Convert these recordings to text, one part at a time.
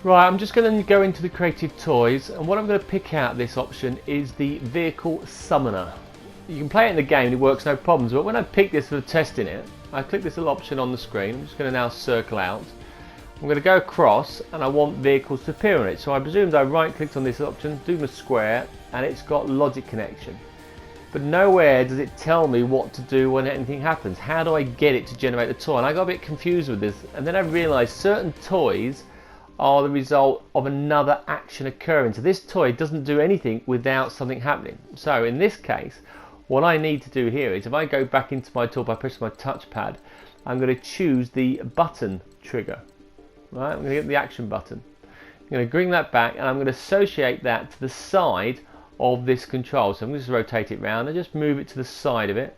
Right, I'm just going to go into the Creative Toys, and what I'm going to pick out this option is the Vehicle Summoner. You can play it in the game and it works no problems, but when I pick this for testing it, I click this little option on the screen. I'm just going to now circle out. I'm going to go across and I want vehicles to appear on it. So I presumed I right clicked on this option, do the square, and it's got logic connection. But nowhere does it tell me what to do when anything happens. How do I get it to generate the toy? And I got a bit confused with this, and then I realised certain toys are the result of another action occurring. So this toy doesn't do anything without something happening. So in this case, what I need to do here is if I go back into my tool by pressing my touchpad, I'm going to choose the button trigger. Right, I'm going to get the action button. I'm going to bring that back and I'm going to associate that to the side of this control. So I'm going to just rotate it round and just move it to the side of it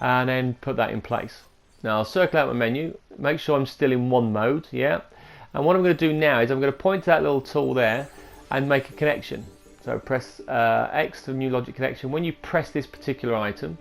and then put that in place. Now I'll circle out my menu, make sure I'm still in one mode, yeah. And what I'm going to do now is I'm going to point to that little tool there and make a connection. So press X to new logic connection. When you press this particular item,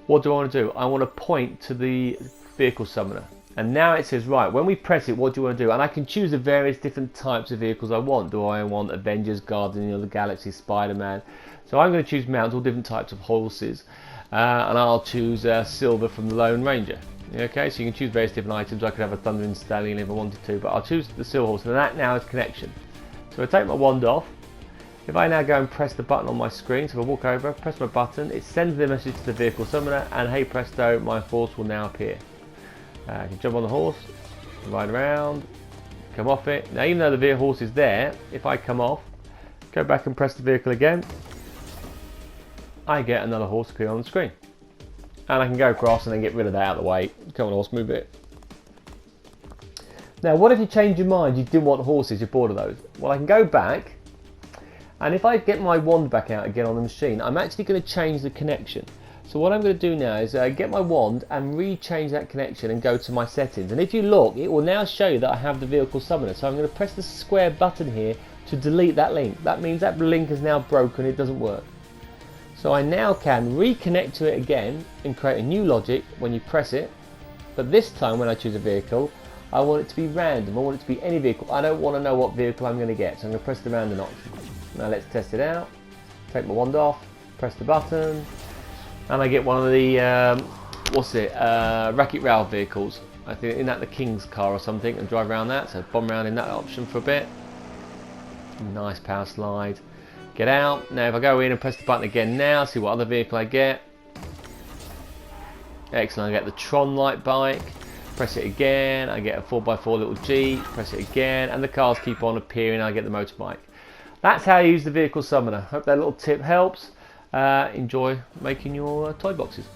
what do I want to do? I want to point to the Vehicle Summoner. And now it says, right, when we press it, what do you want to do? And I can choose the various different types of vehicles I want. Do I want Avengers, Guardians of the Galaxy, Spider-Man? So I'm going to choose mounts, all different types of horses. And I'll choose Silver from the Lone Ranger. Okay, so you can choose various different items. I could have a Thundering Stallion if I wanted to, but I'll choose the Silver Horse, and that now is connection. So I take my wand off. If I now go and press the button on my screen, so if I walk over, press my button, it sends the message to the Vehicle Summoner, and hey presto, my horse will now appear. I can jump on the horse, ride around, come off it. Now even though the horse is there, if I come off, go back and press the vehicle again, I get another horse appear on the screen. And I can go across and then get rid of that out of the way. Come on horse, move it. Now what if you change your mind, you didn't want horses, you're bored of those? Well, I can go back, and if I get my wand back out again on the machine, I'm actually going to change the connection. So what I'm going to do now is get my wand and re-change that connection and go to my settings. And if you look, it will now show you that I have the Vehicle Summoner. So I'm going to press the square button here to delete that link. That means that link is now broken, it doesn't work. So I now can reconnect to it again and create a new logic when you press it. But this time when I choose a vehicle, I want it to be random. I want it to be any vehicle. I don't want to know what vehicle I'm going to get. So I'm going to press the random option. Now let's test it out. Take my wand off, press the button, and I get one of the, Wreck-It Ralph vehicles. I think in that the King's car or something, and drive around that. So bomb around in that option for a bit. Nice power slide. Get out. Now if I go in and press the button again now, see what other vehicle I get. Excellent, I get the Tron light bike. Press it again, I get a 4x4 little Jeep. Press it again, and the cars keep on appearing, I get the motorbike. That's how you use the Vehicle Summoner. Hope that little tip helps. Enjoy making your toy boxes.